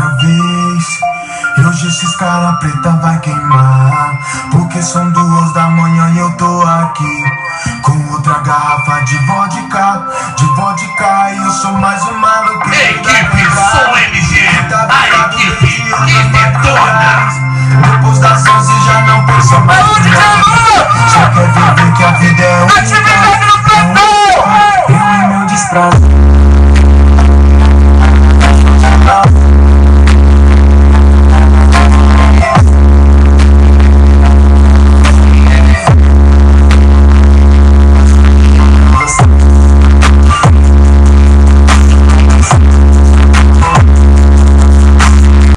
minha vez. E hoje esses cara preta vai queimar, porque são 2 da manhã e eu tô aqui com outra garrafa de vodka, e eu sou mais um maluco. Equipe Som MG, a equipe que detona. Depois das 11 já não pensa mais em nada. Só quer viver que a vida é um